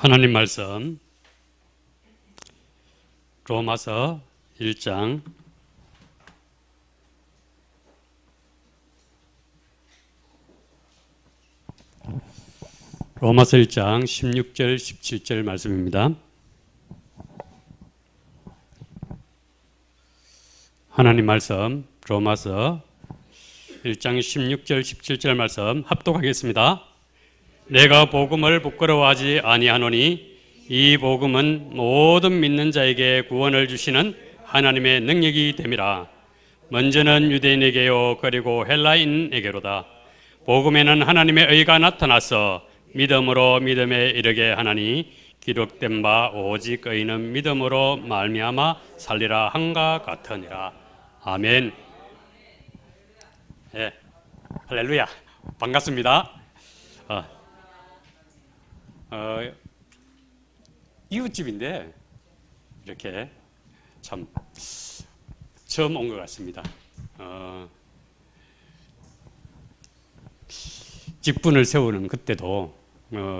하나님 말씀 로마서 1장 로마서 1장 16절 17절 말씀입니다. 하나님 말씀 로마서 1장 16절 17절 말씀 합독하겠습니다. 내가 복음을 부끄러워하지 아니하노니 이 복음은 모든 믿는 자에게 구원을 주시는 하나님의 능력이 됨이라. 먼저는 유대인에게요 그리고 헬라인에게로다. 복음에는 하나님의 의가 나타나서 믿음으로 믿음에 이르게 하나니 기록된 바 오직 의인은 믿음으로 말미암아 살리라 한가 같으니라. 아멘. 예, 할렐루야. 반갑습니다. 이웃집인데 이렇게 참 처음 온 것 같습니다. 직분을 세우는 그때도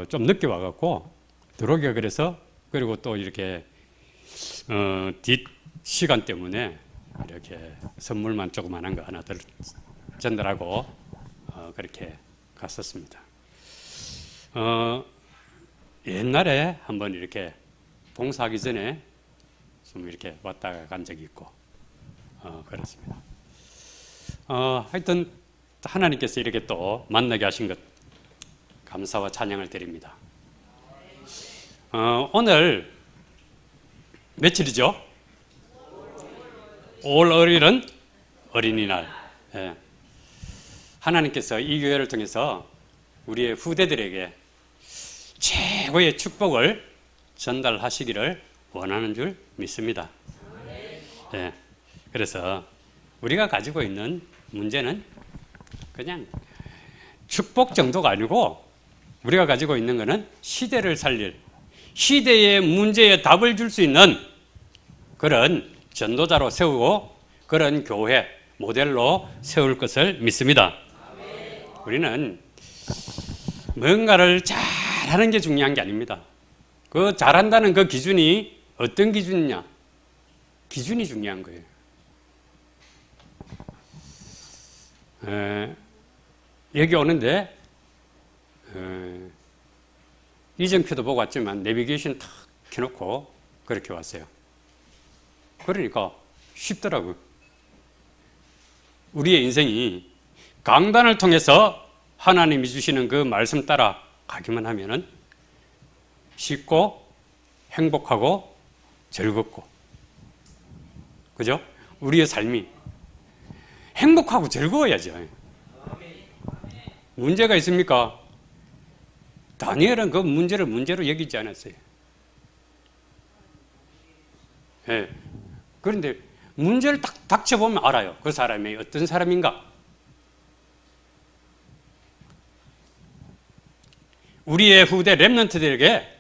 좀 늦게 와갖고 들어오기가 그래서 그리고 또 이렇게 뒷 시간 때문에 이렇게 선물만 조그만한 거 하나 전달하고 그렇게 갔었습니다. 옛날에 한번 이렇게 봉사하기 전에 좀 이렇게 왔다가 간 적이 있고 그렇습니다. 하여튼 하나님께서 이렇게 또 만나게 하신 것 감사와 찬양을 드립니다. 오늘 며칠이죠? 5월 5일은 어린이날. 예. 하나님께서 이 교회를 통해서 우리의 후대들에게 최고의 축복을 전달하시기를 원하는 줄 믿습니다. 예. 그래서 우리가 가지고 있는 문제는 그냥 축복 정도가 아니고 우리가 가지고 있는 것은 시대를 살릴, 시대의 문제에 답을 줄 수 있는 그런 전도자로 세우고 그런 교회 모델로 세울 것을 믿습니다. 우리는 뭔가를 잘하는 게 중요한 게 아닙니다. 그 잘한다는 그 기준이 어떤 기준이냐? 기준이 중요한 거예요. 여기 오는데 이정표도 보고 왔지만 내비게이션 탁 켜놓고 그렇게 왔어요. 그러니까 쉽더라고요. 우리의 인생이 강단을 통해서 하나님이 주시는 그 말씀 따라 가기만 하면은 쉽고 행복하고 즐겁고, 그죠? 우리의 삶이 행복하고 즐거워야죠. 문제가 있습니까? 다니엘은 그 문제를 문제로 여기지 않았어요. 예. 그런데 문제를 딱 닥쳐보면 알아요. 그 사람이 어떤 사람인가? 우리의 후대 렘넌트들에게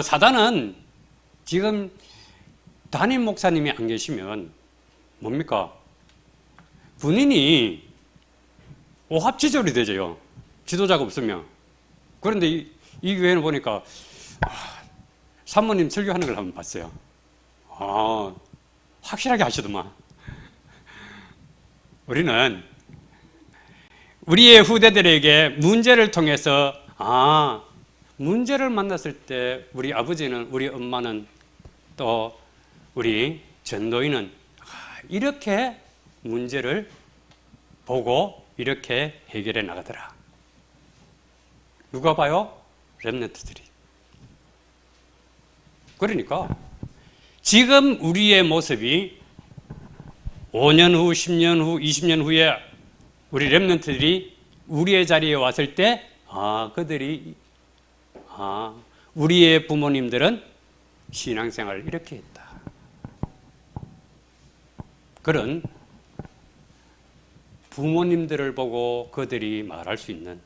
사단은 지금 담임 목사님이 안 계시면 뭡니까? 군인이 오합지졸이 되죠. 지도자가 없으면. 그런데 이 교회는 보니까 사모님 설교하는 걸 한번 봤어요. 확실하게 하시더만. 우리는 우리의 후대들에게 문제를 통해서 문제를 만났을 때 우리 아버지는, 우리 엄마는, 또 우리 전도인은 이렇게 문제를 보고 이렇게 해결해 나가더라. 누가 봐요? 렘넌트들이. 그러니까 지금 우리의 모습이 5년 후, 10년 후, 20년 후에 우리 렘넌트들이 우리의 자리에 왔을 때 우리의 부모님들은 신앙생활을 이렇게 했다. 그런 부모님들을 보고 그들이 말할 수 있는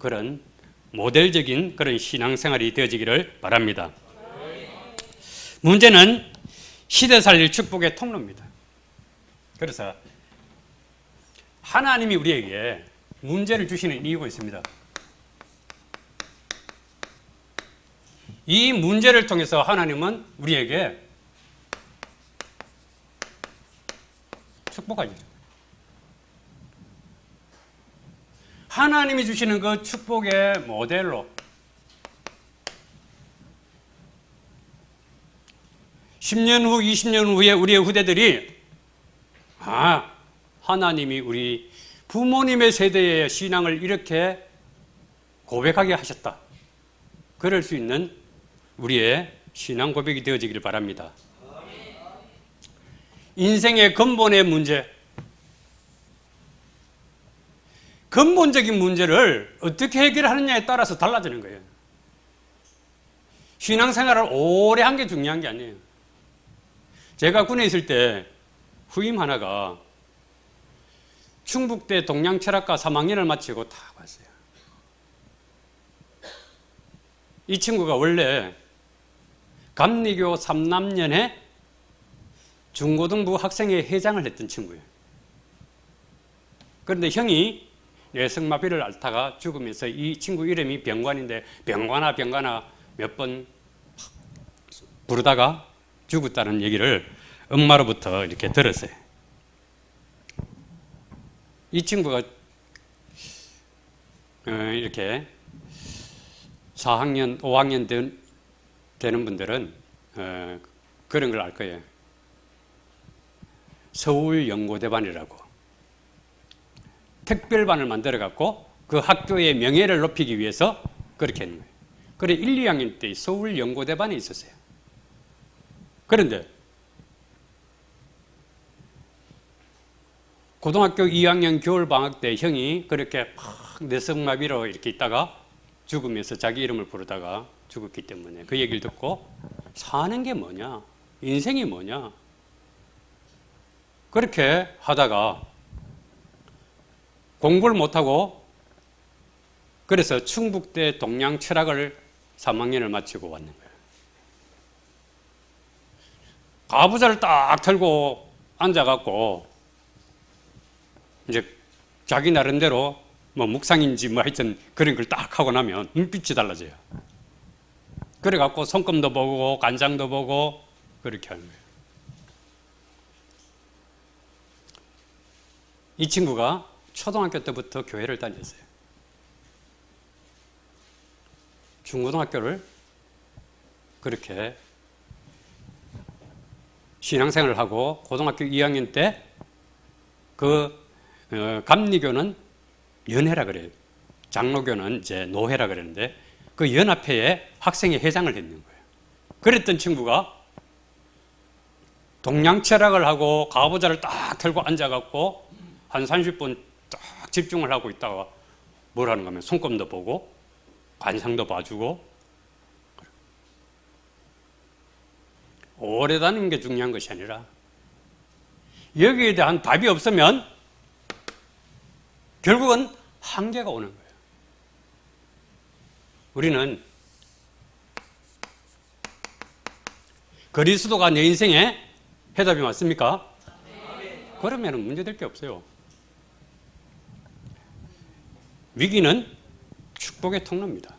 그런 모델적인 그런 신앙생활이 되어지기를 바랍니다. 문제는 시대 살릴 축복의 통로입니다. 그래서 하나님이 우리에게 문제를 주시는 이유가 있습니다. 이 문제를 통해서 하나님은 우리에게 축복하죠. 하나님이 주시는 그 축복의 모델로 10년 후, 20년 후에 우리의 후대들이 하나님이 우리 부모님의 세대의 신앙을 이렇게 고백하게 하셨다. 그럴 수 있는 우리의 신앙 고백이 되어지길 바랍니다. 인생의 근본의 문제, 근본적인 문제를 어떻게 해결하느냐에 따라서 달라지는 거예요. 신앙생활을 오래 한 게 중요한 게 아니에요. 제가 군에 있을 때 후임 하나가 충북대 동양철학과 3학년을 마치고 다 왔어요. 이 친구가 원래 감리교 3남년에 중고등부 학생회 회장을 했던 친구예요. 그런데 형이 뇌성마비를 앓다가 죽으면서 이 친구 이름이 병관인데 병관아 몇 번 부르다가 죽었다는 얘기를 엄마로부터 이렇게 들었어요. 이 친구가 이렇게 4학년, 5학년 되는 분들은 그런 걸 알 거예요. 서울연고대반이라고 특별반을 만들어갖고 그 학교의 명예를 높이기 위해서 그렇게 했는 거예요. 그래 1, 2학년 때 서울연고대반에 있었어요. 그런데 고등학교 2학년 겨울방학 때 형이 그렇게 막 뇌성마비로 이렇게 있다가 죽으면서 자기 이름을 부르다가 죽었기 때문에 그 얘기를 듣고 사는 게 뭐냐? 인생이 뭐냐? 그렇게 하다가 공부를 못하고 그래서 충북대 동양철학을 3학년을 마치고 왔는 거예요. 가부좌를 딱 털고 앉아갖고 이제 자기 나름대로 뭐 묵상인지 뭐 하여튼 그런 걸 딱 하고 나면 눈빛이 달라져요. 그래갖고 손금도 보고 간장도 보고 그렇게 하는 거예요. 이 친구가 초등학교 때부터 교회를 다녔어요. 중고등학교를 그렇게 신앙생활을 하고 고등학교 2학년 때 감리교는 연회라 그래요. 장로교는 이제 노회라 그랬는데 그 연합회에 학생회 회장을 했는 거예요. 그랬던 친구가 동양철학을 하고 가부좌를 딱 들고 앉아갖고 한 30분 딱 집중을 하고 있다가 뭘 하는가 하면 손금도 보고 관상도 봐주고 오래 다니는 게 중요한 것이 아니라 여기에 대한 답이 없으면 결국은 한계가 오는 거예요. 우리는 그리스도가 내 인생에 해답이 맞습니까? 그러면 문제될 게 없어요. 위기는 축복의 통로입니다.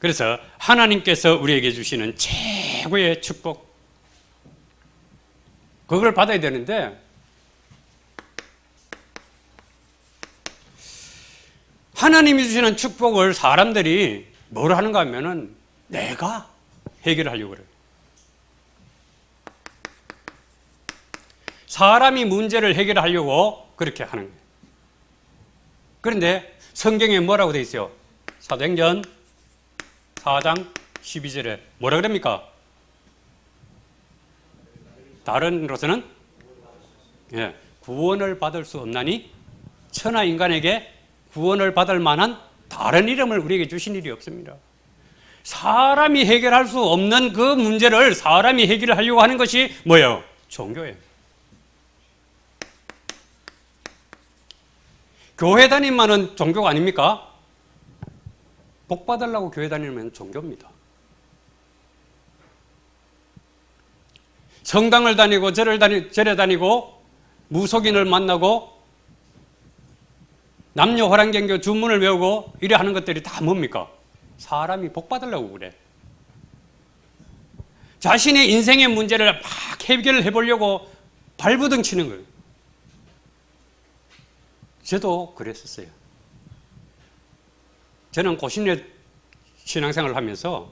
그래서 하나님께서 우리에게 주시는 최고의 축복, 그걸 받아야 되는데 하나님이 주시는 축복을 사람들이 뭘 하는가 하면은 내가 해결하려고 그래요. 사람이 문제를 해결하려고 그렇게 하는 거예요. 그런데 성경에 뭐라고 되어 있어요? 사도행전 4장 12절에 뭐라 그럽니까? 다른으로서는 구원을 받을 수 없나니 천하 인간에게 구원을 받을 만한 다른 이름을 우리에게 주신 일이 없습니다. 사람이 해결할 수 없는 그 문제를 사람이 해결하려고 하는 것이 뭐예요? 종교예요. 교회 다니면은 종교가 아닙니까? 복 받으려고 교회 다니면 종교입니다. 성당을 다니고 절에 다니고 무속인을 만나고 남녀 호랑경교 주문을 외우고 이래 하는 것들이 다 뭡니까? 사람이 복 받으려고 그래. 자신의 인생의 문제를 막 해결을 해보려고 발부둥 치는 거예요. 저도 그랬었어요. 저는 고신의 신앙생활을 하면서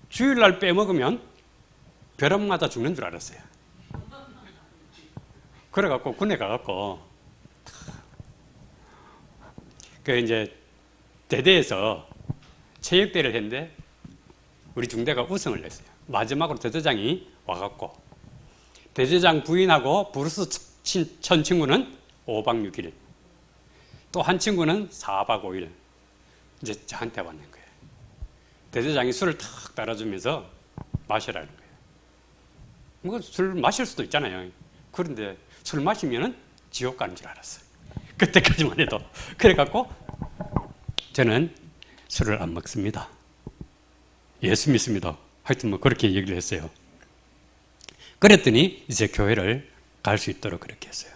주일날 빼먹으면 벼락 맞아 죽는 줄 알았어요. 그래갖고 군에 가갖고 그 이제 대대에서 체육대회를 했는데 우리 중대가 우승을 했어요. 마지막으로 대대장이 와갖고 대대장 부인하고 브루스 천 친구는 5박 6일 또 한 친구는 4박 5일 이제 저한테 왔는 거예요. 대대장이 술을 탁 따라주면서 마시라는 거예요. 뭐 술 마실 수도 있잖아요. 그런데 술 마시면은 지옥 가는 줄 알았어요. 그때까지만 해도. 그래갖고 저는 술을 안 먹습니다. 예수 믿습니다. 하여튼 뭐 그렇게 얘기를 했어요. 그랬더니 이제 교회를 갈 수 있도록 그렇게 했어요.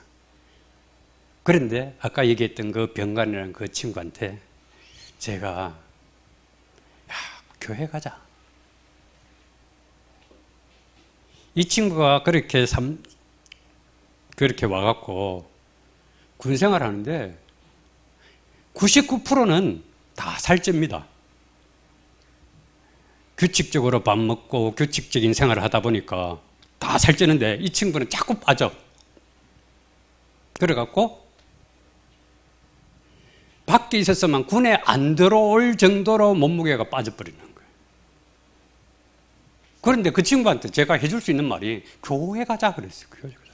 그런데 아까 얘기했던 그 병간이라는 그 친구한테 제가 야, 교회 가자. 이 친구가 그렇게 와갖고 군생활 하는데 99%는 다 살찝니다. 규칙적으로 밥 먹고 규칙적인 생활을 하다 보니까 다 살찌는데 이 친구는 자꾸 빠져. 그래갖고 밖에 있었으면 군에 안 들어올 정도로 몸무게가 빠져버리는 거예요. 그런데 그 친구한테 제가 해줄 수 있는 말이 교회 가자 그랬어요. 교회 가자.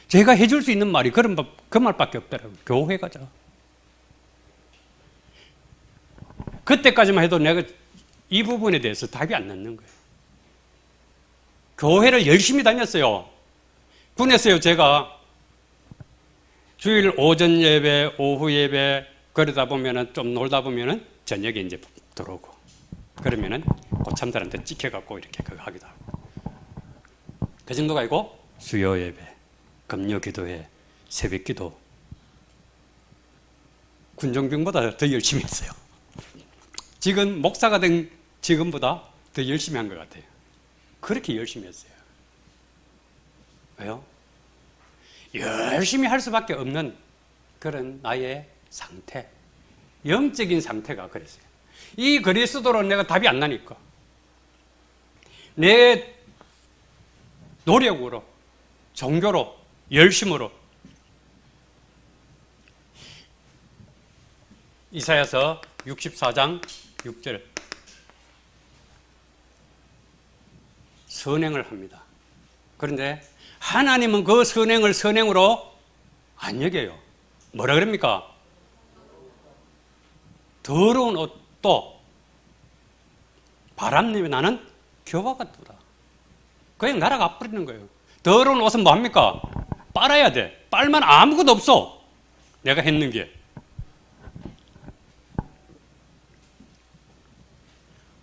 제가 해줄 수 있는 말이 그 말밖에 없더라고요. 교회 가자. 그때까지만 해도 내가 이 부분에 대해서 답이 안 났는 거예요. 교회를 열심히 다녔어요. 군에서요, 제가 주일 오전 예배, 오후 예배, 그러다 보면은 좀 놀다 보면은 저녁에 이제 들어오고. 그러면은 고참들한테 찍혀갖고 이렇게 그거 하기도 하고. 그 정도가 아니고 수요 예배, 금요 기도회, 새벽 기도. 군종병보다 더 열심히 했어요. 지금 목사가 된 지금보다 더 열심히 한 것 같아요. 그렇게 열심히 했어요. 왜요? 열심히 할 수밖에 없는 그런 나의 상태, 영적인 상태가 그랬어요. 이 그리스도로 내가 답이 안 나니까 내 노력으로, 종교로, 열심으로 이사야서 64장 6절 선행을 합니다. 그런데 하나님은 그 선행을 선행으로 안 여겨요. 뭐라 그럽니까? 더러운 옷도 바람내며 나는 교와 같도다. 그냥 날아가 버리는 거예요. 더러운 옷은 뭐합니까? 빨아야 돼. 빨면 아무것도 없어. 내가 했는 게.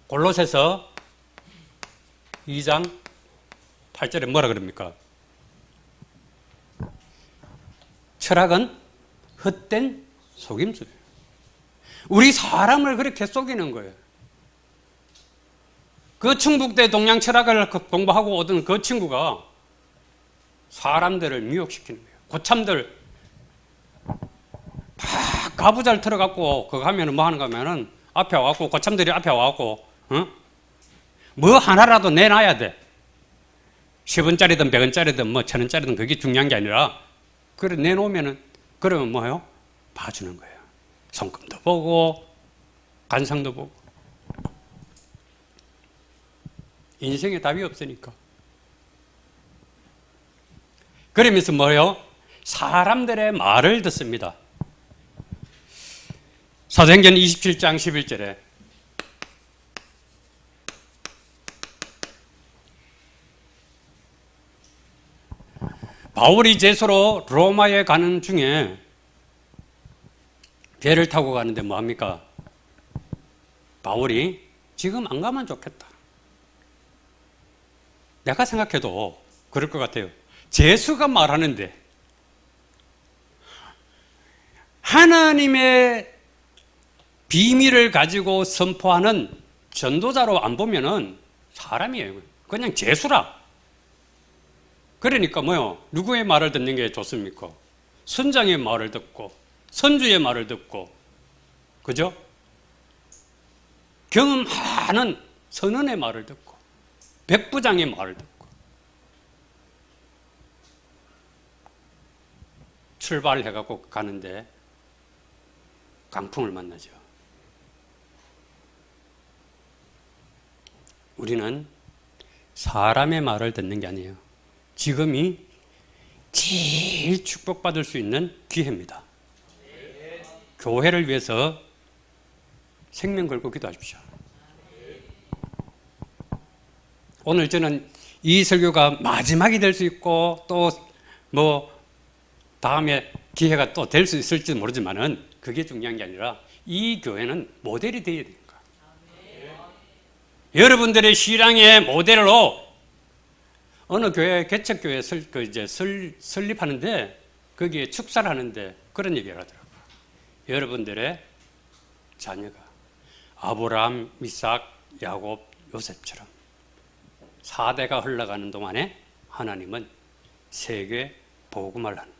골로새서 2장 8절에 뭐라 그럽니까? 철학은 헛된 속임수예요. 우리 사람을 그렇게 속이는 거예요. 그 충북대 동양 철학을 공부하고 오던 그 친구가 사람들을 미혹시키는 거예요. 고참들 막 가부잘 틀어갖고 그거 하면 뭐 하는가 하면은 앞에 와갖고 고참들이 앞에 와갖고 뭐 하나라도 내놔야 돼. 10원짜리든 100원짜리든 뭐 1000원짜리든 그게 중요한 게 아니라 그래 내놓으면은 그러면 뭐예요? 봐주는 거예요. 손금도 보고 관상도 보고. 인생에 답이 없으니까. 그러면서 뭐예요? 사람들의 말을 듣습니다. 사도행전 27장 11절에 바울이 제소로 로마에 가는 중에 배를 타고 가는데 뭐합니까? 바울이 지금 안 가면 좋겠다. 내가 생각해도 그럴 것 같아요. 제수가 말하는데 하나님의 비밀을 가지고 선포하는 전도자로 안 보면은 사람이에요. 그냥 죄수라. 그러니까 뭐요? 누구의 말을 듣는 게 좋습니까? 선장의 말을 듣고 선주의 말을 듣고, 그죠? 경험 많은 선원의 말을 듣고 백부장의 말을 듣고 출발해갖고 가는데 강풍을 만나죠. 우리는 사람의 말을 듣는 게 아니에요. 지금이 제일 축복받을 수 있는 기회입니다. 교회를 위해서 생명 걸고 기도하십시오. 오늘 저는 이 설교가 마지막이 될 수 있고 또 뭐 다음에 기회가 또 될 수 있을지 모르지만은 그게 중요한 게 아니라 이 교회는 모델이 되어야 됩니다. 여러분들의 신앙의 모델로 어느 교회 개척교회 설립하는데 거기에 축사를 하는데 그런 얘기를 하더라고요. 여러분들의 자녀가 아브라함, 이삭, 야곱, 요셉처럼 4대가 흘러가는 동안에 하나님은 세계 복음을 한다.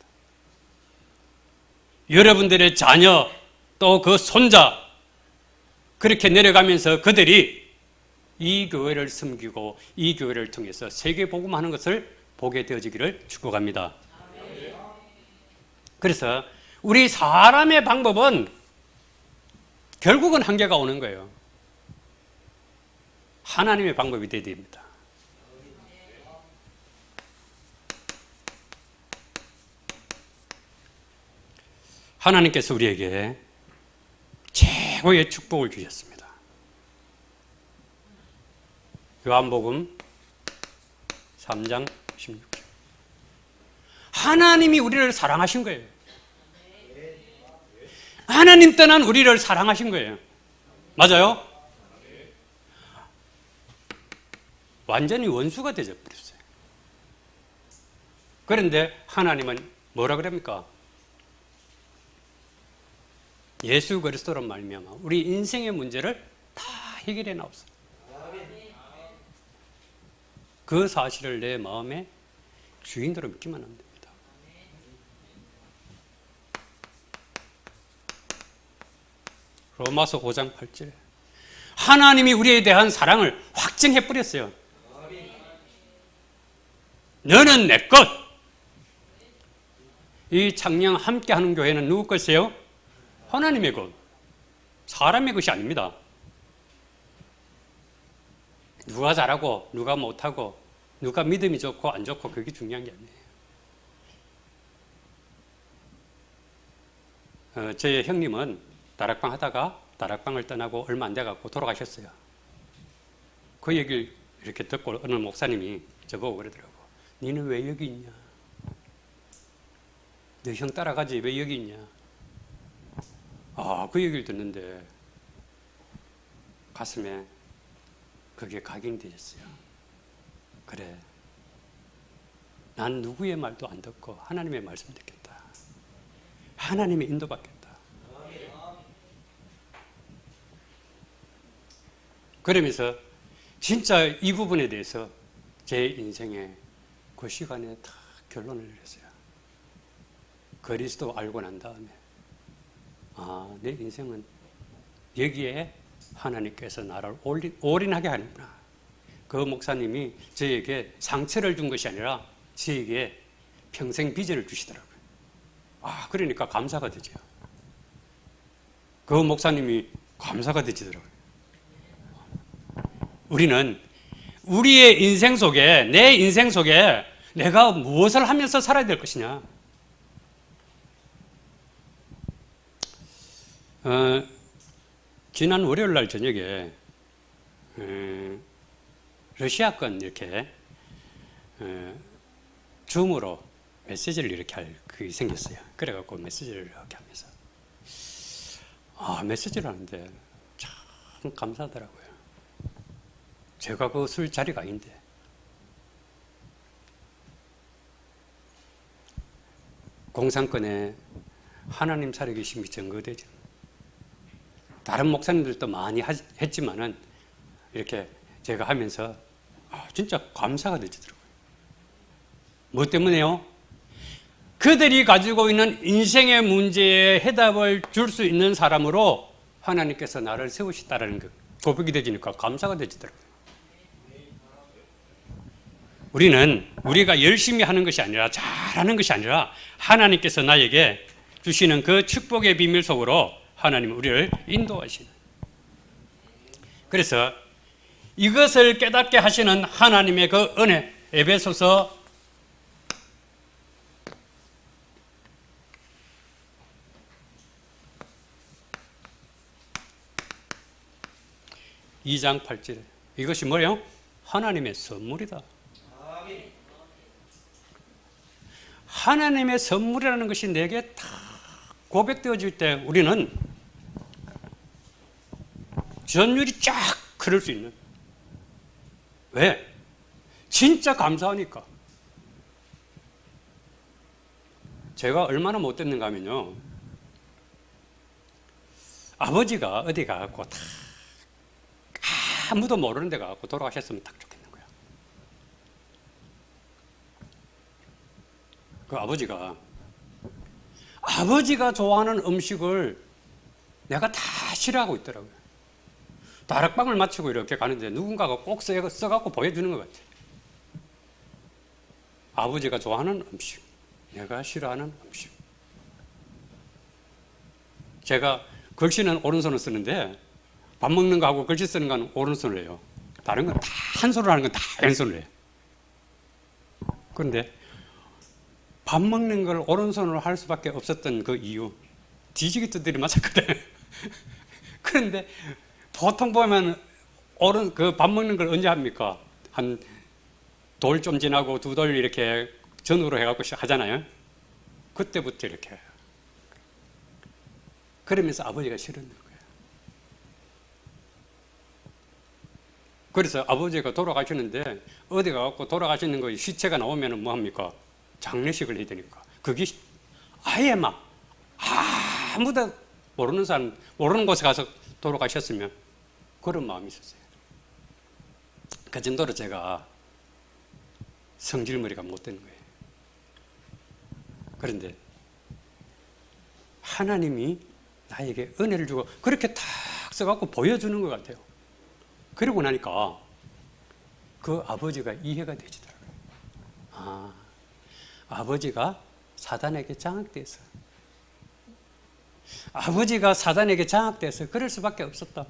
여러분들의 자녀 또 그 손자 그렇게 내려가면서 그들이 이 교회를 섬기고 이 교회를 통해서 세계 복음하는 것을 보게 되어지기를 축복합니다. 그래서 우리 사람의 방법은 결국은 한계가 오는 거예요. 하나님의 방법이 되어야 됩니다. 하나님께서 우리에게 최고의 축복을 주셨습니다. 요한복음 3장 16절. 하나님이 우리를 사랑하신 거예요. 하나님 떠난 우리를 사랑하신 거예요. 맞아요? 완전히 원수가 되어버렸어요. 그런데 하나님은 뭐라 그럽니까? 예수 그리스도로 말미암아 우리 인생의 문제를 다 해결해 나옵니다. 그 사실을 내 마음의 주인으로 믿기만 하면 됩니다. 로마서 5장 8절에 하나님이 우리에 대한 사랑을 확증해 버렸어요. 너는 내 것. 이 창녕 함께하는 교회는 누구 것이에요? 하나님의 것. 사람의 것이 아닙니다. 누가 잘하고 누가 못하고 누가 믿음이 좋고 안 좋고 그게 중요한 게 아니에요. 저희 형님은 다락방 하다가 다락방을 떠나고 얼마 안 돼갖고 돌아가셨어요. 그 얘기를 이렇게 듣고 어느 목사님이 저보고 그러더라고. 너는 왜 여기 있냐? 너 형 따라가지 왜 여기 있냐? 그 얘기를 듣는데 가슴에 그게 각인이 되셨어요. 그래, 난 누구의 말도 안 듣고 하나님의 말씀 듣겠다. 하나님의 인도받겠다. 그러면서 진짜 이 부분에 대해서 제 인생의 그 시간에 다 결론을 내렸어요. 그리스도 알고 난 다음에 내 인생은 여기에 하나님께서 나를 올인하게 하는구나. 그 목사님이 저에게 상처를 준 것이 아니라 저에게 평생 비전을 주시더라고요. 그러니까 감사가 되죠. 그 목사님이 감사가 되시더라고요. 우리는 우리의 인생 속에, 내 인생 속에 내가 무엇을 하면서 살아야 될 것이냐. 지난 월요일 날 저녁에 러시아권 이렇게 줌으로 메시지를 이렇게 할 그게 생겼어요. 그래갖고 메시지를 이렇게 하면서 메시지를 하는데 참 감사하더라고요. 제가 그 술 자리가 아닌데 공산권에 하나님 살아계심이 증거되죠. 다른 목사님들도 많이 했지만은 이렇게 제가 하면서 진짜 감사가 되더라고요. 뭐 때문에요? 그들이 가지고 있는 인생의 문제에 해답을 줄 수 있는 사람으로 하나님께서 나를 세우셨다는 그 고백이 되지니까 감사가 되더라고요. 우리는 우리가 열심히 하는 것이 아니라 잘하는 것이 아니라 하나님께서 나에게 주시는 그 축복의 비밀 속으로 하나님은 우리를 인도하시는. 그래서 이것을 깨닫게 하시는 하나님의 그 은혜, 에베소서 2장 8절에 이것이 뭐예요? 하나님의 선물이다. 하나님의 선물이라는 것이 내게 다 고백되어질 때 우리는 전율이 쫙 흐를 수 있는. 왜? 진짜 감사하니까. 제가 얼마나 못됐는가 하면요, 아버지가 어디 가갖고 다 아무도 모르는 데 가갖고 돌아가셨으면 딱 좋겠는 거야. 그 아버지가 좋아하는 음식을 내가 다 싫어하고 있더라고요. 다락방을 마치고 이렇게 가는데 누군가가 꼭 써갖고 보여주는 것 같아요. 아버지가 좋아하는 음식, 내가 싫어하는 음식. 제가 글씨는 오른손을 쓰는데 밥 먹는 거하고 글씨 쓰는 건 오른손을 해요. 다른 건 다 한 손으로 하는 건 다 왼손으로 해요. 그런데 밥 먹는 걸 오른손으로 할 수밖에 없었던 그 이유, 뒤지기 두들이 맞았거든. 그런데 보통 보면 그 밥 먹는 걸 언제 합니까? 한 돌 좀 지나고 두 돌 이렇게 전으로 해갖고 하잖아요. 그때부터 이렇게. 그러면서 아버지가 싫었는 거예요. 그래서 아버지가 돌아가시는데 어디 가갖고 돌아가시는 거 시체가 나오면 뭐 합니까? 장례식을 해야 되니까. 그게 아예 막 아무도 모르는 사람, 모르는 곳에 가서 돌아가셨으면 그런 마음이 있었어요. 그 정도로 제가 성질머리가 못 되는 거예요. 그런데 하나님이 나에게 은혜를 주고 그렇게 탁 써갖고 보여주는 것 같아요. 그러고 나니까 그 아버지가 이해가 되시더라고요. 아버지가 사단에게 장악돼서, 아버지가 사단에게 장악돼서 그럴 수밖에 없었다.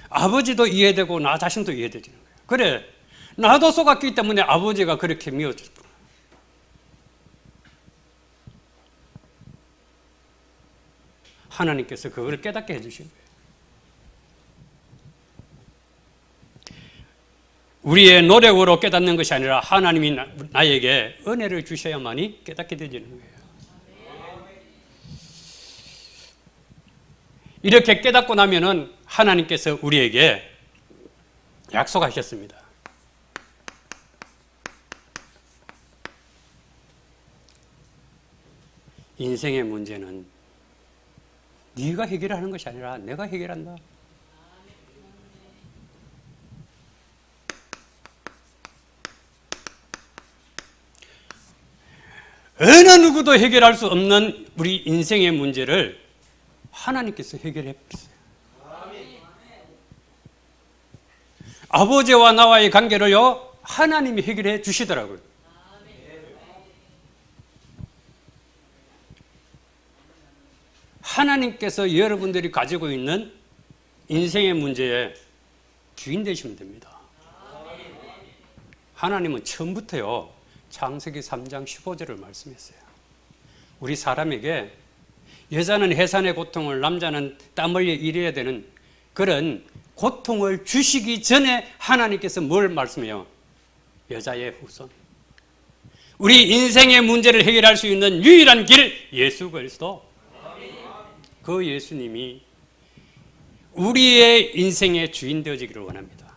아버지도 이해되고 나 자신도 이해되지는 거예요. 그래, 나도 속았기 때문에 아버지가 그렇게 미워졌구나. 하나님께서 그걸 깨닫게 해주신 거예요. 우리의 노력으로 깨닫는 것이 아니라 하나님이 나에게 은혜를 주셔야만이 깨닫게 되지는 거예요. 이렇게 깨닫고 나면은 하나님께서 우리에게 약속하셨습니다. 인생의 문제는 네가 해결하는 것이 아니라 내가 해결한다. 어느 누구도 해결할 수 없는 우리 인생의 문제를 하나님께서 해결해 버렸어요. 아버지와 나와의 관계를요, 하나님이 해결해 주시더라고요. 하나님께서 여러분들이 가지고 있는 인생의 문제에 주인 되시면 됩니다. 하나님은 처음부터요, 창세기 3장 15절을 말씀했어요. 우리 사람에게 여자는 해산의 고통을, 남자는 땀 흘려 일해야 되는 그런 고통을 주시기 전에 하나님께서 뭘 말씀해요? 여자의 후손. 우리 인생의 문제를 해결할 수 있는 유일한 길, 예수 그리스도. 그 예수님이 우리의 인생의 주인 되어지기를 원합니다.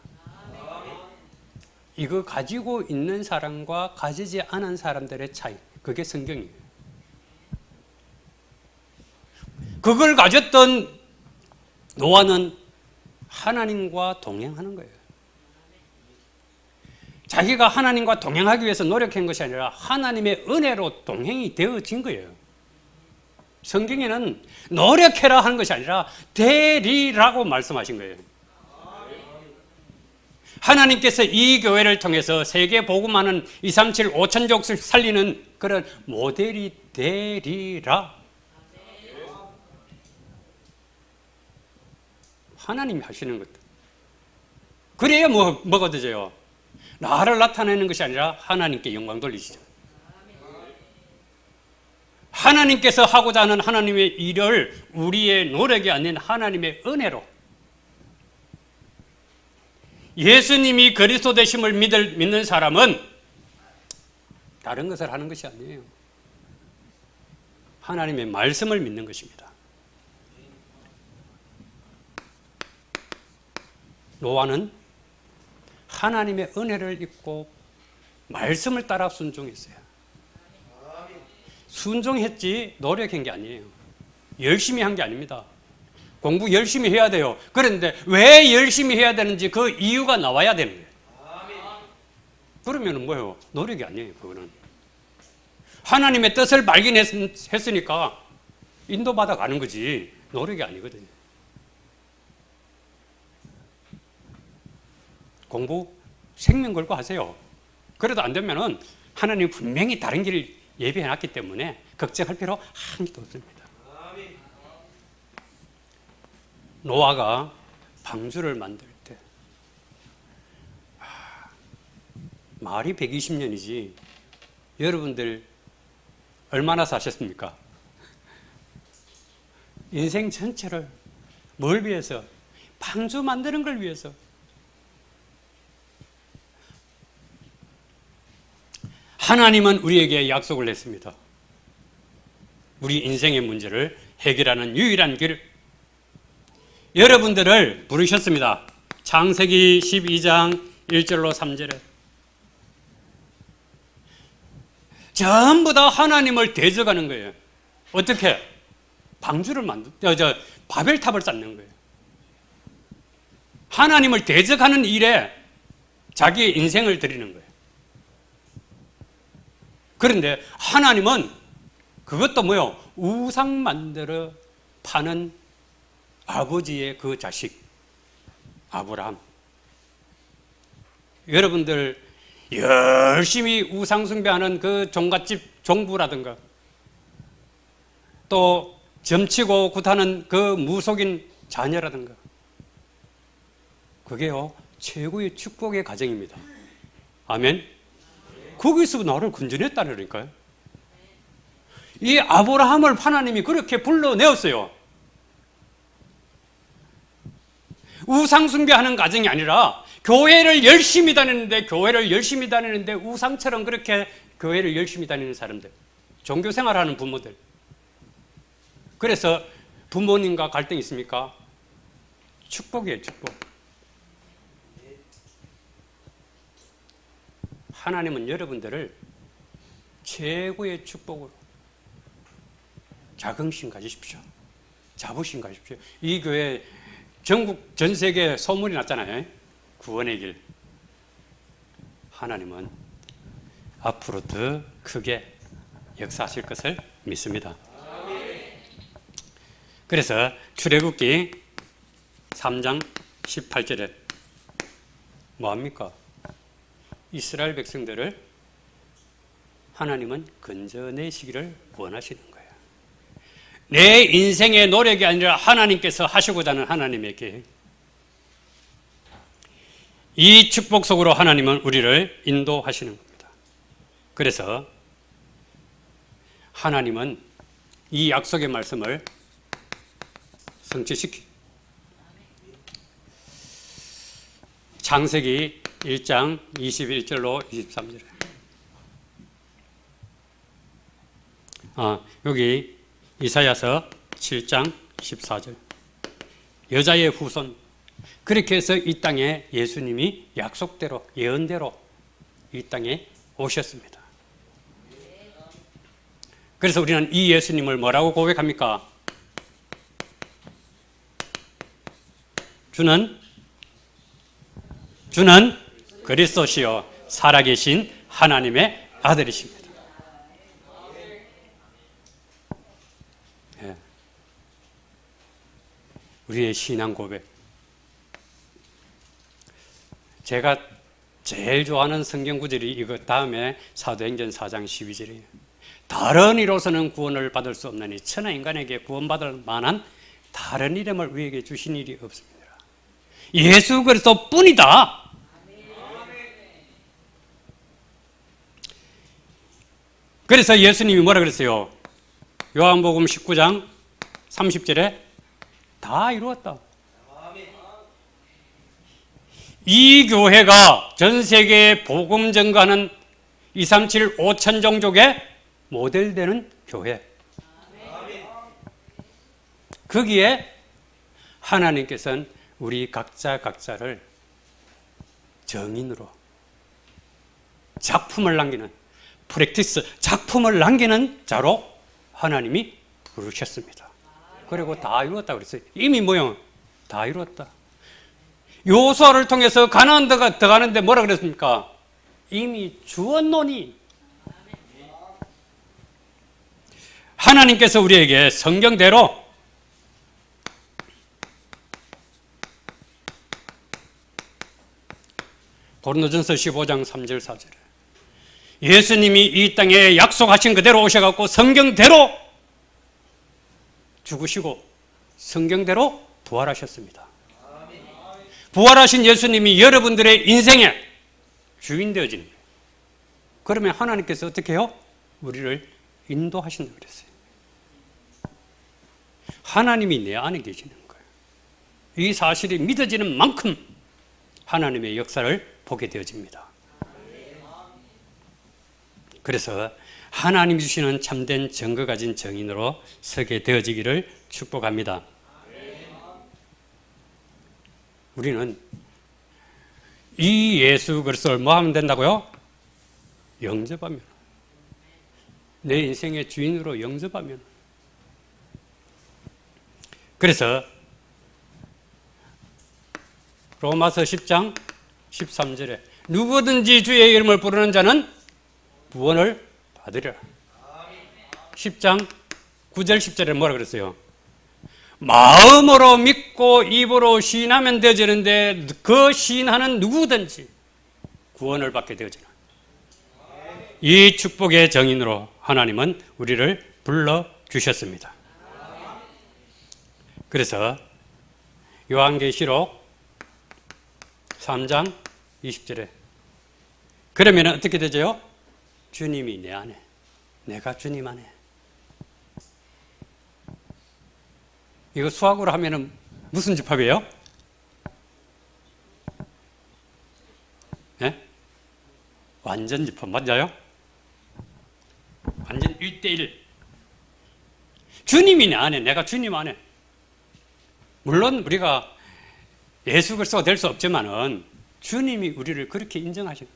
이거 가지고 있는 사람과 가지지 않은 사람들의 차이, 그게 성경이에요. 그걸 가졌던 노아는 하나님과 동행하는 거예요. 자기가 하나님과 동행하기 위해서 노력한 것이 아니라 하나님의 은혜로 동행이 되어진 거예요. 성경에는 노력해라 하는 것이 아니라 되리라고 말씀하신 거예요. 하나님께서 이 교회를 통해서 세계 복음하는 237 5천족을 살리는 그런 모델이 되리라. 하나님이 하시는 것들. 그래야 뭐가 되죠? 나를 나타내는 것이 아니라 하나님께 영광 돌리시죠. 하나님께서 하고자 하는 하나님의 일을 우리의 노력이 아닌 하나님의 은혜로, 예수님이 그리스도 되심을 믿는 사람은 다른 것을 하는 것이 아니에요. 하나님의 말씀을 믿는 것입니다. 노아는 하나님의 은혜를 입고 말씀을 따라 순종했어요. 순종했지 노력한 게 아니에요. 열심히 한 게 아닙니다. 공부 열심히 해야 돼요. 그런데 왜 열심히 해야 되는지 그 이유가 나와야 되는 거예요. 그러면 뭐예요? 노력이 아니에요. 그거는 하나님의 뜻을 발견했으니까 인도받아 가는 거지 노력이 아니거든요. 공부 생명 걸고 하세요. 그래도 안 되면은 하나님 분명히 다른 길을 예비해 놨기 때문에 걱정할 필요 하나도 없습니다. 노아가 방주를 만들 때 말이 120년이지 여러분들 얼마나 사셨습니까? 인생 전체를 뭘 위해서? 방주 만드는 걸 위해서. 하나님은 우리에게 약속을 했습니다. 우리 인생의 문제를 해결하는 유일한 길, 여러분들을 부르셨습니다. 창세기 12장 1절로 3절에 전부 다 하나님을 대적하는 거예요. 어떻게? 방주를 바벨탑을 쌓는 거예요. 하나님을 대적하는 일에 자기의 인생을 드리는 거예요. 그런데 하나님은 그것도 뭐요? 우상 만들어 파는 아버지의 그 자식 아브라함. 여러분들 열심히 우상 숭배하는 그 종갓집 종부라든가 또 점치고 굿하는 그 무속인 자녀라든가 그게요 최고의 축복의 가정입니다. 아멘. 거기서 나를 건져냈다니까요. 이 아브라함을 하나님이 그렇게 불러내었어요. 우상 숭배하는 가정이 아니라 교회를 열심히 다니는데 우상처럼 그렇게 교회를 열심히 다니는 사람들, 종교 생활하는 부모들. 그래서 부모님과 갈등이 있습니까? 축복이에요, 축복. 하나님은 여러분들을 최고의 축복으로 자긍심 가지십시오. 자부심 가지십시오. 이 교회 전국 전 세계에 소문이 났잖아요. 구원의 길. 하나님은 앞으로 더 크게 역사하실 것을 믿습니다. 그래서 출애굽기 3장 18절에 뭐합니까? 이스라엘 백성들을 하나님은 건져내시기를 원하시는 거예요. 내 인생의 노력이 아니라 하나님께서 하시고자 하는 하나님의 계획. 이 축복 속으로 하나님은 우리를 인도하시는 겁니다. 그래서 하나님은 이 약속의 말씀을 성취시키. 창세기 1장 21절로 23절에 여기 이사야서 7장 14절 여자의 후손. 그렇게 해서 이 땅에 예수님이 약속대로 예언대로 이 땅에 오셨습니다. 그래서 우리는 이 예수님을 뭐라고 고백합니까? 주는 그리스도시요 살아계신 하나님의 아들이십니다. 예. 우리의 신앙 고백. 제가 제일 좋아하는 성경 구절이 이거 다음에 사도행전 4장 12절이에요. 다른 이로서는 구원을 받을 수 없나니 천하 인간에게 구원받을 만한 다른 이름을 우리에게 주신 일이 없습니다. 예수 그리스도 뿐이다. 그래서 예수님이 뭐라 그랬어요? 요한복음 19장 30절에 다 이루었다. 이 교회가 전 세계에 복음 전가하는 237 5천 종족의 모델되는 교회. 거기에 하나님께서는 우리 각자를 정인으로 작품을 남기는 작품을 남기는 자로 하나님이 부르셨습니다. 그리고 다 이루었다고 그랬어요. 이미 뭐요? 다 이루었다. 요수아를 통해서 가나안 들어가는데 뭐라 그랬습니까? 이미 주었노니. 하나님께서 우리에게 성경대로 고린도전서 15장 3절 4절에 예수님이 이 땅에 약속하신 그대로 오셔갖고 성경대로 죽으시고 성경대로 부활하셨습니다. 부활하신 예수님이 여러분들의 인생의 주인 되어지는 거예요. 그러면 하나님께서 어떻게 해요? 우리를 인도하신다고 그랬어요. 하나님이 내 안에 계시는 거예요. 이 사실이 믿어지는 만큼 하나님의 역사를 보게 되어집니다. 그래서 하나님이 주시는 참된 증거 가진 정인으로 서게 되어지기를 축복합니다. 우리는 이 예수 그리스도를 뭐 하면 된다고요? 영접하면, 내 인생의 주인으로 영접하면. 그래서 로마서 10장 13절에 누구든지 주의 이름을 부르는 자는 구원을 받으리라. 10장 9절 10절에 뭐라 그랬어요? 마음으로 믿고 입으로 시인하면 되어지는데 그 시인하는 누구든지 구원을 받게 되어지는 이 축복의 정인으로 하나님은 우리를 불러주셨습니다. 그래서 요한계시록 3장 20절에 그러면 어떻게 되죠? 주님이 내 안에, 내가 주님 안에. 이거 수학으로 하면은 무슨 집합이에요? 네? 완전 집합 맞아요? 완전 1대1. 주님이 내 안에, 내가 주님 안에. 물론 우리가 예수 그리스도가 될 수 없지만은 주님이 우리를 그렇게 인정하시고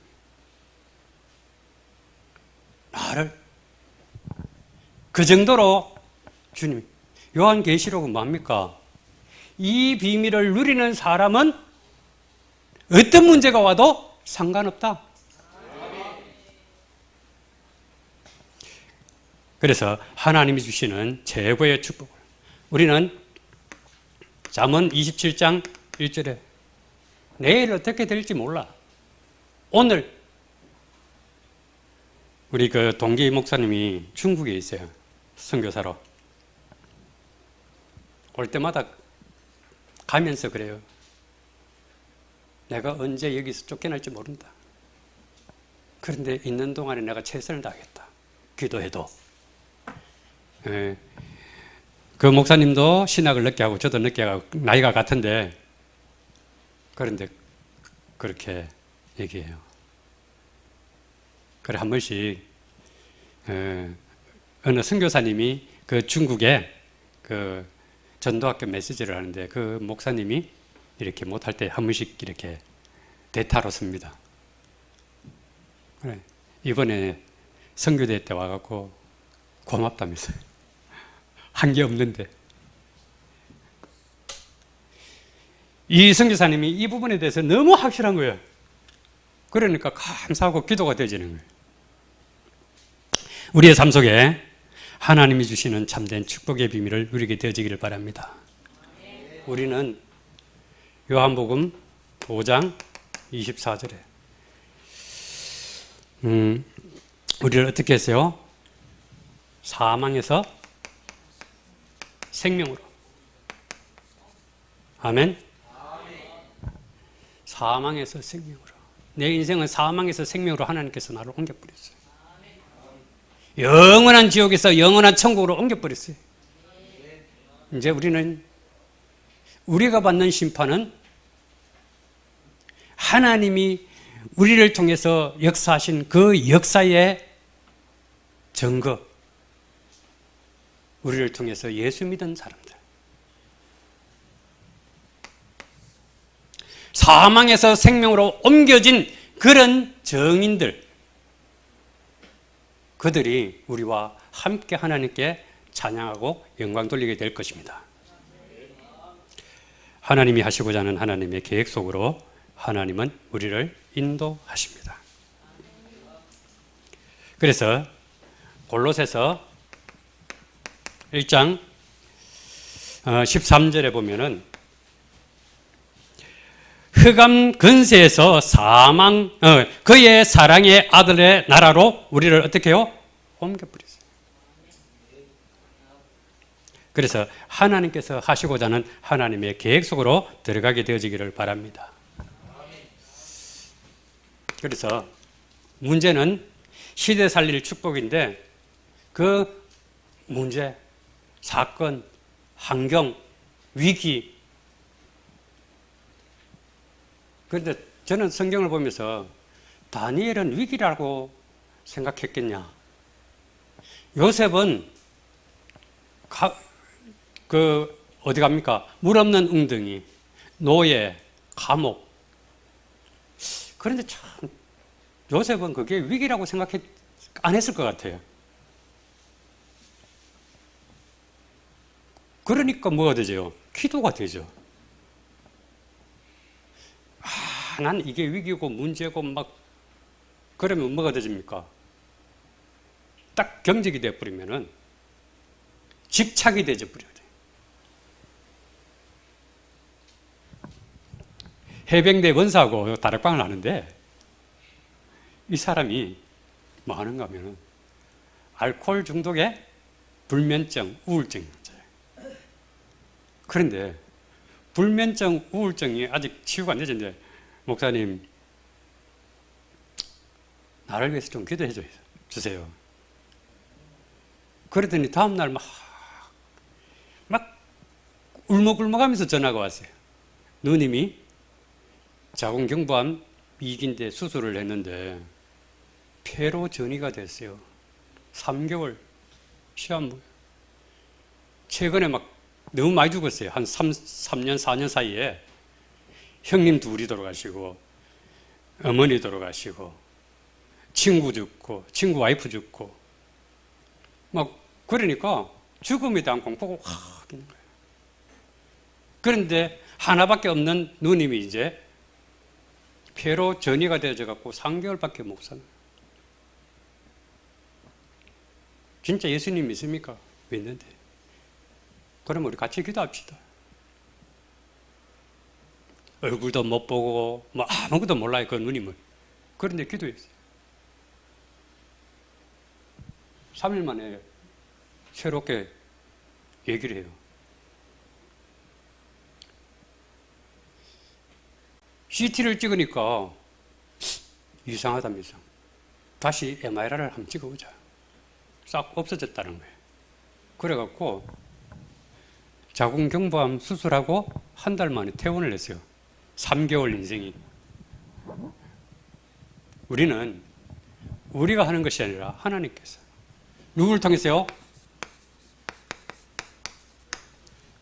나를 그 정도로 주님이. 요한계시록은 뭡니까? 이 비밀을 누리는 사람은 어떤 문제가 와도 상관없다. 그래서 하나님이 주시는 최고의 축복을 우리는 잠언 27장 1절에 내일 어떻게 될지 몰라. 오늘 우리 그 동기 목사님이 중국에 있어요. 선교사로. 올 때마다 가면서 그래요. 내가 언제 여기서 쫓겨날지 모른다. 그런데 있는 동안에 내가 최선을 다하겠다. 기도해도. 그 목사님도 신학을 늦게 하고 저도 늦게 하고 나이가 같은데 그런데 그렇게 얘기해요. 그래 한 번씩 어느 선교사님이 그 중국에 그 전도학교 메시지를 하는데 그 목사님이 이렇게 못할 때 한 번씩 이렇게 대타로 씁니다. 그래 이번에 선교대 때 와갖고 고맙다면서요. 한 게 없는데. 이 선교사님이 이 부분에 대해서 너무 확실한 거예요. 그러니까 감사하고 기도가 되어지는 거예요. 우리의 삶 속에 하나님이 주시는 참된 축복의 비밀을 누리게 되어지기를 바랍니다. 우리는 요한복음 5장 24절에 우리를 어떻게 했어요? 사망에서 생명으로. 아멘. 사망에서 생명으로. 내 인생은 사망에서 생명으로 하나님께서 나를 옮겨버렸어요. 영원한 지옥에서 영원한 천국으로 옮겨버렸어요. 이제 우리가 받는 심판은 하나님이 우리를 통해서 역사하신 그 역사의 증거, 우리를 통해서 예수 믿은 사람들, 사망에서 생명으로 옮겨진 그런 증인들, 그들이 우리와 함께 하나님께 찬양하고 영광 돌리게 될 것입니다. 하나님이 하시고자 하는 하나님의 계획 속으로 하나님은 우리를 인도하십니다. 그래서 골로새서 1장 13절에 보면은 흑암 근세에서 그의 사랑의 아들의 나라로 우리를 어떻게 해요? 옮겨버렸어요. 그래서 하나님께서 하시고자 하는 하나님의 계획 속으로 들어가게 되어지기를 바랍니다. 그래서 문제는 시대 살릴 축복인데 그 문제, 사건, 환경, 위기. 그런데 저는 성경을 보면서 다니엘은 위기라고 생각했겠냐? 요셉은 어디 갑니까? 물 없는 웅덩이, 노예, 감옥. 그런데 참 요셉은 그게 위기라고 안 했을 것 같아요. 그러니까 뭐가 되죠? 기도가 되죠. 난 이게 위기고 문제고 막 그러면 뭐가 되집니까? 딱 경직이 되어버리면은 집착이 되어버려요. 해병대 원사하고 다락방을 하는데 이 사람이 뭐 하는가 하면은 알코올 중독에 불면증, 우울증. 그런데 불면증, 우울증이 아직 치유가 안 되는데 목사님 나를 위해서 좀 기도해 주세요. 그러더니 다음날 막 울먹울먹하면서 전화가 왔어요. 누님이 자궁경부암 2기인데 수술을 했는데 폐로 전이가 됐어요. 3개월 시한부. 최근에 막 너무 많이 죽었어요. 한 3년, 4년 사이에 형님 둘이 돌아가시고 어머니 돌아가시고 친구 죽고 친구 와이프 죽고 막 그러니까 죽음에 대한 공포가 확 있는 거예요. 그런데 하나밖에 없는 누님이 이제 폐로 전이가 되어져 갖고 3개월밖에 못 사는 거예요. 진짜 예수님 믿습니까? 믿는데. 그럼 우리 같이 기도합시다. 얼굴도 못 보고 뭐 아무것도 몰라요. 그 누님을. 그런데 기도했어요. 3일 만에 새롭게 얘기를 해요. CT를 찍으니까 이상하다면서 다시 MRI를 한번 찍어보자. 싹 없어졌다는 거예요. 그래갖고 자궁경부암 수술하고 한 달 만에 퇴원을 했어요. 3개월 인생이. 우리는 우리가 하는 것이 아니라 하나님께서. 누구를 통해서요?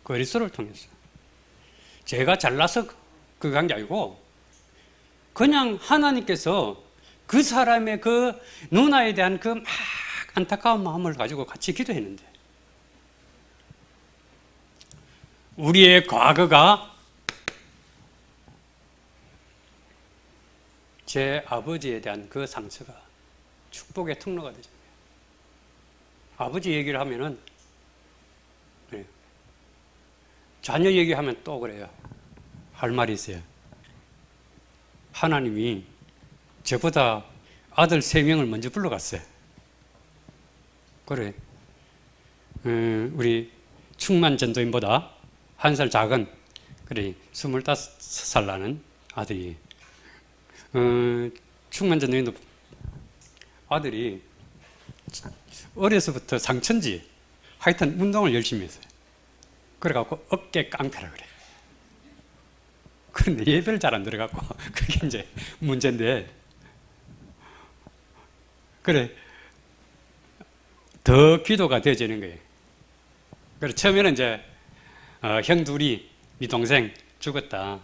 그리스도를 통해서. 제가 잘나서 그거 한 게 아니고 그냥 하나님께서 그 사람의 그 누나에 대한 그 막 안타까운 마음을 가지고 같이 기도했는데, 우리의 과거가 제 아버지에 대한 그 상처가 축복의 통로가 되죠. 아버지 얘기를 하면은, 자녀 얘기하면 또 그래요. 할 말이 있어요. 하나님이 저보다 아들 3명을 먼저 불러갔어요. 그래. 우리 충만 전도인보다 1살 작은, 그래, 25살 나는 아들이, 충만 전도인도 아들이 어려서부터 상천지, 하여튼 운동을 열심히 했어요. 그래갖고 어깨 깡패라 그래. 그런데 예배를 잘 안 들어갖고, 그게 이제 문제인데, 그래, 더 기도가 되어지는 거예요. 그래, 처음에는 이제, 형 둘이, 네 동생 죽었다.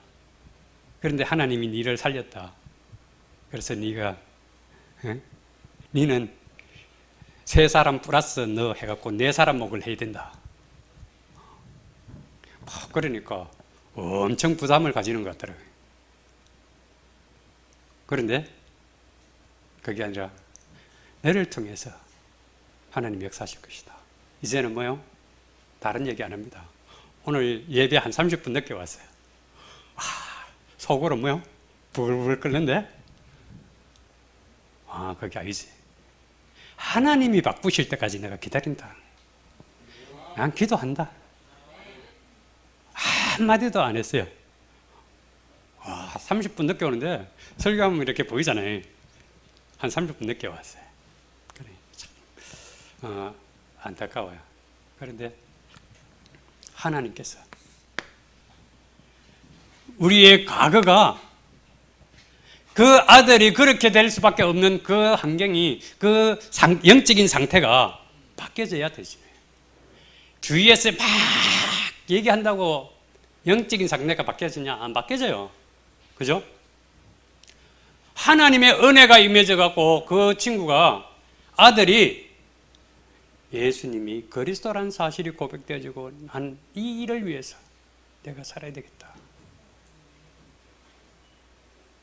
그런데 하나님이 니를 살렸다. 그래서 니가, 니는 3사람 플러스 너 해갖고 4사람 목을 해야 된다. 그러니까 엄청 부담을 가지는 것 같더라고요. 그런데 그게 아니라 너를 통해서 하나님 역사하실 것이다. 이제는 뭐요? 다른 얘기 안 합니다. 오늘 예배 한 30분 늦게 왔어요. 속으로 뭐요? 부글부글 끓는데? 그게 아니지. 하나님이 바꾸실 때까지 내가 기다린다. 난 기도한다. 한마디도 안 했어요. 30분 늦게 오는데 설교하면 이렇게 보이잖아요. 한 30분 늦게 왔어요. 그래, 참, 안타까워요. 그런데 하나님께서 우리의 과거가 그 아들이 그렇게 될 수밖에 없는 그 환경이, 그 영적인 상태가 바뀌어져야 되지. 주위에서 막 얘기한다고 영적인 상태가 바뀌어지냐? 안 바뀌어져요. 그죠? 하나님의 은혜가 임해져 갖고 그 친구가, 아들이 예수님이 그리스도라는 사실이 고백되어지고 난 이 일을 위해서 내가 살아야 되겠다.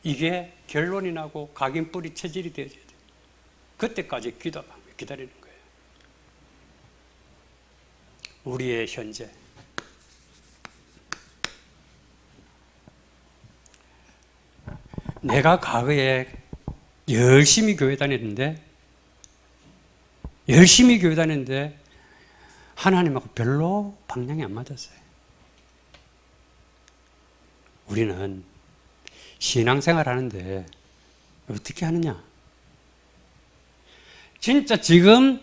이게 결론이 나고 각인뿌리 체질이 되어져야 돼. 그때까지 기다리는 거예요. 우리의 현재, 내가 과거에 열심히 교회 다녔는데 하나님하고 별로 방향이 안 맞았어요. 우리는 신앙생활 하는데 어떻게 하느냐? 진짜 지금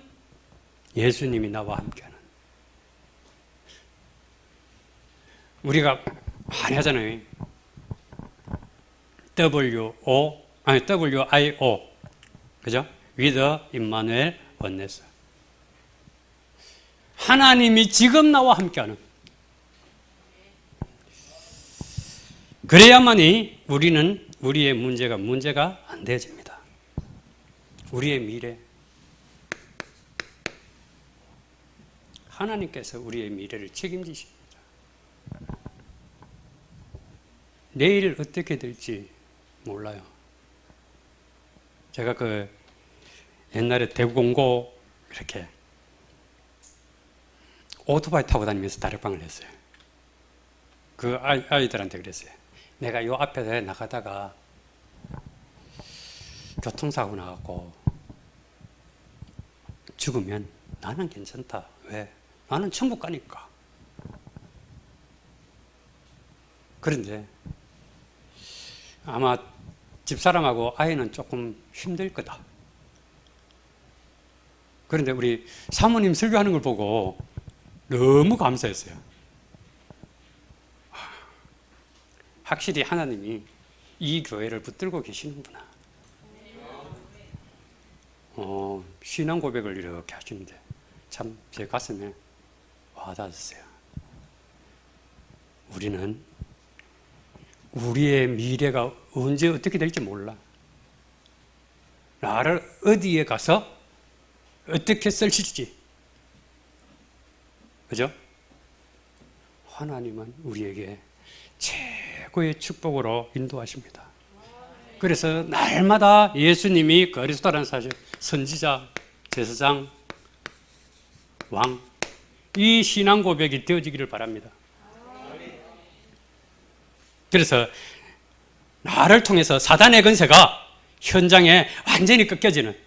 예수님이 나와 함께하는, 우리가 많이 하잖아요. WIO, 그죠? With Emmanuel Oneness. 하나님이 지금 나와 함께하는. 그래야만이 우리의 문제가 안 되어집니다. 우리의 미래. 하나님께서 우리의 미래를 책임지십니다. 내일 어떻게 될지 몰라요. 제가 옛날에 대구공고 이렇게 오토바이 타고 다니면서 다락방을 했어요. 그 아이들한테 그랬어요. 내가 요 앞에 나가다가 교통사고 나갖고 죽으면 나는 괜찮다. 왜? 나는 천국 가니까. 그런데 아마 집사람하고 아이는 조금 힘들 거다. 그런데 우리 사모님 설교하는 걸 보고 너무 감사했어요. 확실히 하나님이 이 교회를 붙들고 계시는구나. 신앙 고백을 이렇게 하시는데 참 제 가슴에 와닿았어요. 우리는 우리의 미래가 언제 어떻게 될지 몰라. 나를 어디에 가서 어떻게 쓰실지. 그죠? 하나님은 우리에게 최고의 축복으로 인도하십니다. 그래서 날마다 예수님이 그리스도라는 사실, 선지자, 제사장, 왕, 이 신앙 고백이 되어지기를 바랍니다. 그래서 나를 통해서 사단의 권세가 현장에 완전히 꺾여지는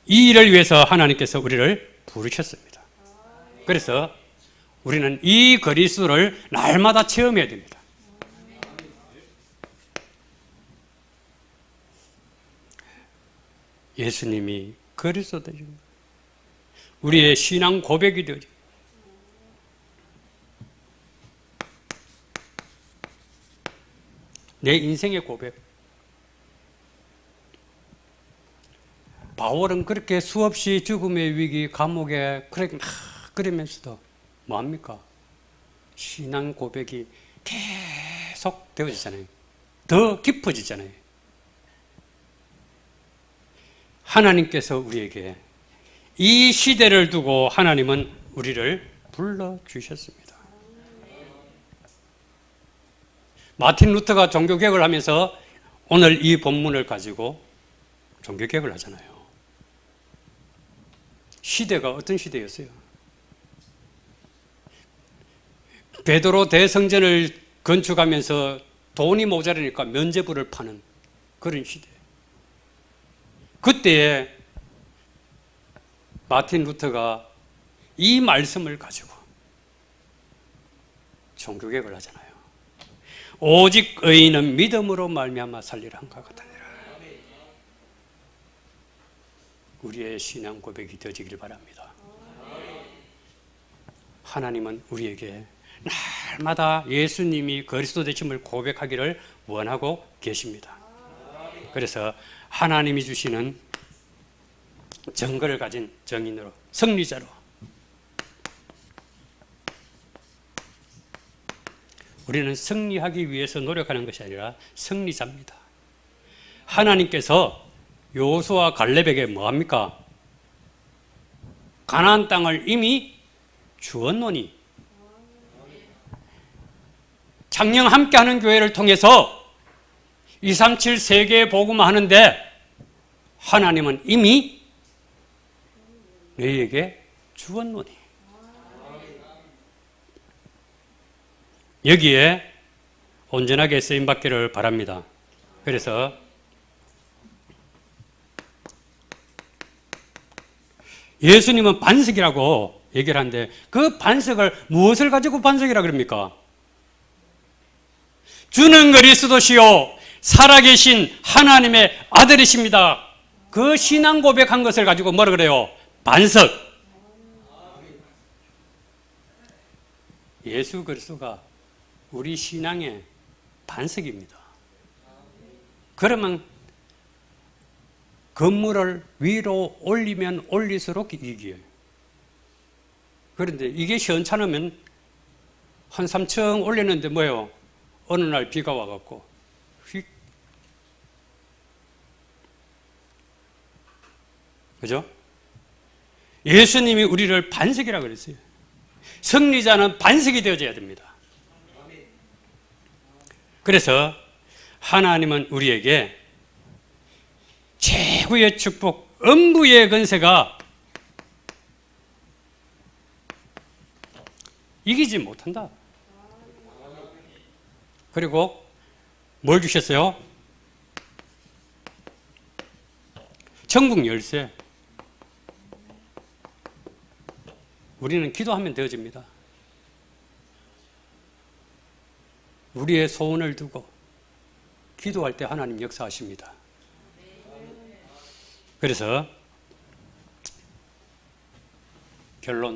이 일을 위해서 하나님께서 우리를 부르셨습니다. 그래서 우리는 이 그리스도를 날마다 체험해야 됩니다. 예수님이 그리스도 되십니다. 우리의 신앙 고백이 되어집니다. 내 인생의 고백. 바울은 그렇게 수없이 죽음의 위기, 감옥에 그렇게 막 그러면서도 뭐합니까? 신앙 고백이 계속 되어지잖아요. 더 깊어지잖아요. 하나님께서 우리에게 이 시대를 두고 하나님은 우리를 불러주셨습니다. 마틴 루터가 종교개혁을 하면서 오늘 이 본문을 가지고 종교개혁을 하잖아요. 시대가 어떤 시대였어요? 베드로 대성전을 건축하면서 돈이 모자라니까 면죄부를 파는 그런 시대. 그때에 마틴 루터가 이 말씀을 가지고 종교개혁을 하잖아요. 오직 의인은 믿음으로 말미암아 살리라 한가 같으니라. 우리의 신앙 고백이 되어지길 바랍니다. 하나님은 우리에게 날마다 예수님이 그리스도 되심을 고백하기를 원하고 계십니다. 그래서 하나님이 주시는 증거를 가진 증인으로, 승리자로 우리는 승리하기 위해서 노력하는 것이 아니라 승리자입니다. 하나님께서 여호수아 갈렙에게 뭐합니까? 가나안 땅을 이미 주었노니. 작년 함께하는 교회를 통해서 237 세계에 복음하는데 하나님은 이미 너희에게 주었노니. 여기에 온전하게 쓰임받기를 바랍니다. 그래서 예수님은 반석이라고 얘기를 하는데 그 반석을 무엇을 가지고 반석이라 그럽니까? 주는 그리스도시요 살아계신 하나님의 아들이십니다. 그 신앙 고백한 것을 가지고 뭐라 그래요? 반석. 예수 그리스도가 우리 신앙의 반석입니다. 그러면 건물을 위로 올리면 올릴수록 이익이에요. 그런데 이게 시원찮으면 한 3층 올렸는데 뭐예요? 어느 날 비가 와갖고 휙. 그죠? 예수님이 우리를 반석이라고 그랬어요. 승리자는 반석이 되어져야 됩니다. 그래서 하나님은 우리에게 최고의 축복, 음부의 권세가 이기지 못한다. 그리고 뭘 주셨어요? 천국 열쇠. 우리는 기도하면 되어집니다. 우리의 소원을 두고 기도할 때 하나님 역사하십니다. 그래서 결론.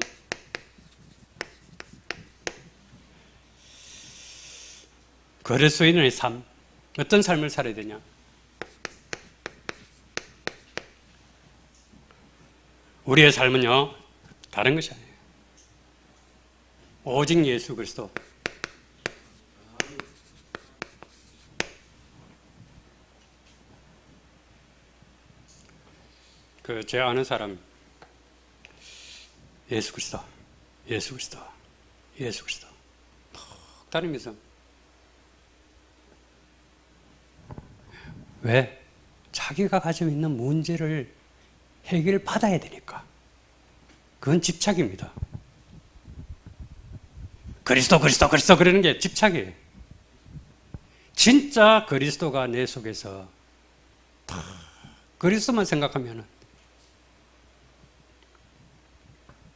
그리스도인의 삶. 어떤 삶을 살아야 되냐? 우리의 삶은요, 다른 것이 아니에요. 오직 예수 그리스도. 제 아는 사람 예수 그리스도, 예수 그리스도, 예수 그리스도 탁 다니면서 왜? 자기가 가지고 있는 문제를 해결받아야 되니까. 그건 집착입니다. 그리스도 그리스도 그리스도 그러는 게 집착이에요. 진짜 그리스도가 내 속에서 다 그리스도만 생각하면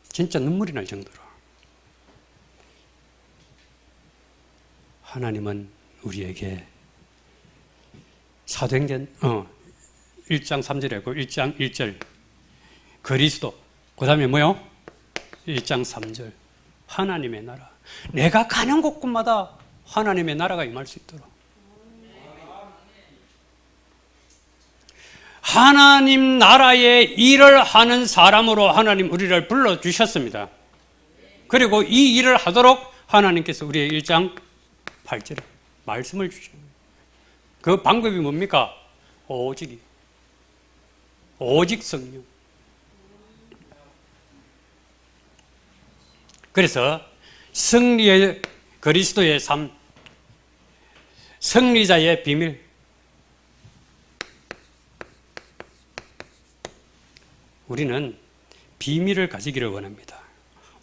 진짜 눈물이 날 정도로 하나님은 우리에게 사도행전 1장 3절이고 1장 1절 그리스도 그 다음에 뭐요? 1장 3절 하나님의 나라 내가 가는 곳곳마다 하나님의 나라가 임할 수 있도록 하나님 나라의 일을 하는 사람으로 하나님 우리를 불러주셨습니다. 그리고 이 일을 하도록 하나님께서 우리의 1장 8절에 말씀을 주십니다. 그 방법이 뭡니까? 오직 성령. 그래서 승리의 그리스도의 삶, 승리자의 비밀. 우리는 비밀을 가지기를 원합니다.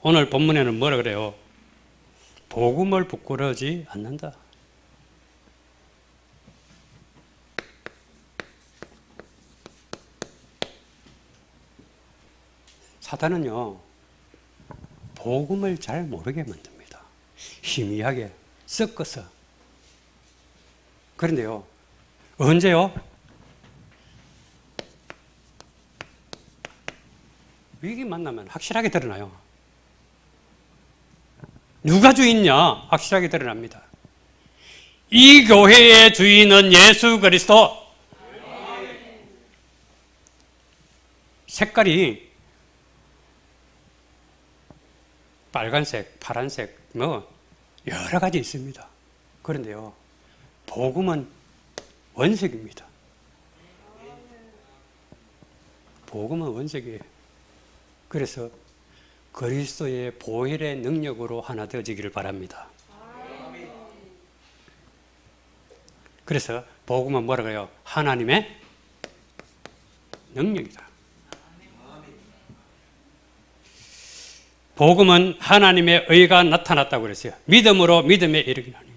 오늘 본문에는 뭐라 그래요? 복음을 부끄러워하지 않는다. 사탄은요, 복음을 잘 모르게 만듭니다. 희미하게 섞어서. 그런데요, 언제요? 위기 만나면 확실하게 드러나요. 누가 주인이냐? 확실하게 드러납니다. 이 교회의 주인은 예수 그리스도. 색깔이 빨간색, 파란색, 여러 가지 있습니다. 그런데요, 복음은 원색입니다. 복음은 원색이에요. 그래서 그리스도의 보혈의 능력으로 하나 되어지기를 바랍니다. 그래서 복음은 뭐라 그래요? 하나님의 능력이다. 복음은 하나님의 의가 나타났다고 그랬어요. 믿음으로 믿음에 이르기나니.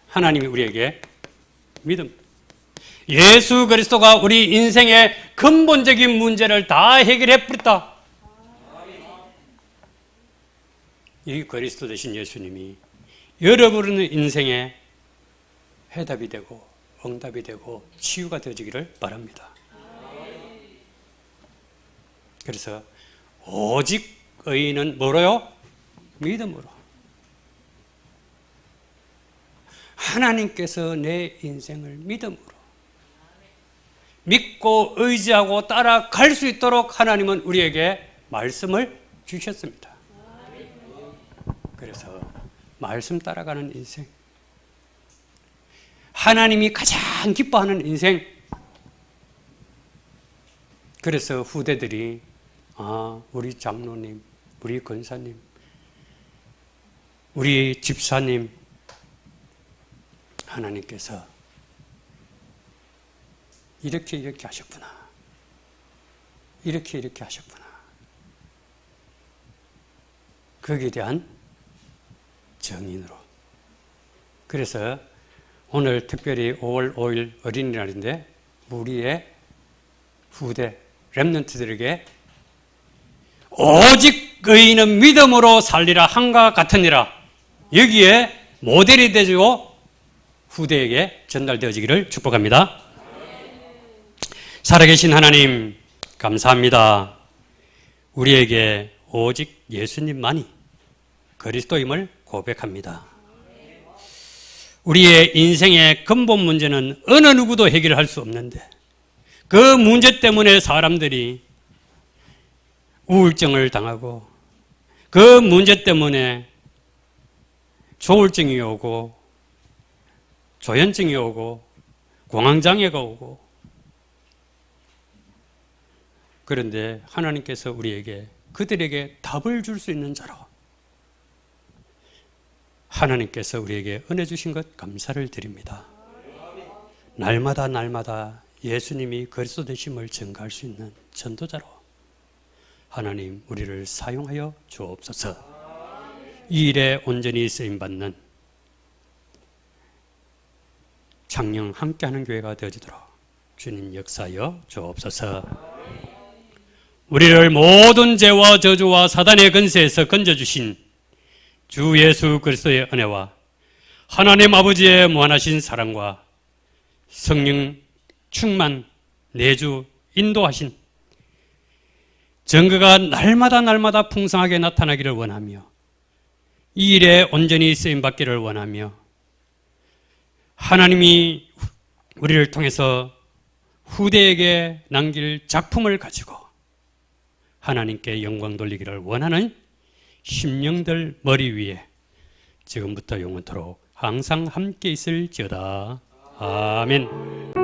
하나님이 우리에게 믿음. 예수 그리스도가 우리 인생의 근본적인 문제를 다 해결해 버렸다. 이 그리스도 되신 예수님이 여러분의 인생에 해답이 되고 응답이 되고 치유가 되어지기를 바랍니다. 그래서 오직 의인은 뭐로요? 믿음으로. 하나님께서 내 인생을 믿음으로 믿고 의지하고 따라갈 수 있도록 하나님은 우리에게 말씀을 주셨습니다. 그래서 말씀 따라가는 인생, 하나님이 가장 기뻐하는 인생. 그래서 후대들이 우리 장로님, 우리 권사님, 우리 집사님, 하나님께서 이렇게 하셨구나. 이렇게 하셨구나. 거기에 대한 정인으로. 그래서 오늘 특별히 5월 5일 어린이날인데 우리의 후대 렘넌트들에게 오직 의인은 믿음으로 살리라 한과 같으니라. 여기에 모델이 되고 후대에게 전달되어지기를 축복합니다. 살아계신 하나님 감사합니다. 우리에게 오직 예수님만이 그리스도임을 고백합니다. 우리의 인생의 근본 문제는 어느 누구도 해결할 수 없는데 그 문제 때문에 사람들이 우울증을 당하고 그 문제 때문에 조울증이 오고 조현증이 오고 공황장애가 오고 그런데 하나님께서 우리에게 그들에게 답을 줄 수 있는 자로 하나님께서 우리에게 은혜 주신 것 감사를 드립니다. 날마다 날마다 예수님이 그리스도 되심을 증거할 수 있는 전도자로 하나님 우리를 사용하여 주옵소서. 이 일에 온전히 쓰임받는 창녕 함께하는 교회가 되어지도록 주님 역사하여 주옵소서. 우리를 모든 죄와 저주와 사단의 권세에서 건져주신 주 예수 그리스도의 은혜와 하나님 아버지의 무한하신 사랑과 성령 충만 내주 인도하신 증거가 날마다 날마다 풍성하게 나타나기를 원하며 이 일에 온전히 쓰임받기를 원하며 하나님이 우리를 통해서 후대에게 남길 작품을 가지고 하나님께 영광 돌리기를 원하는 심령들 머리 위에 지금부터 영원토록 항상 함께 있을지어다. 아멘.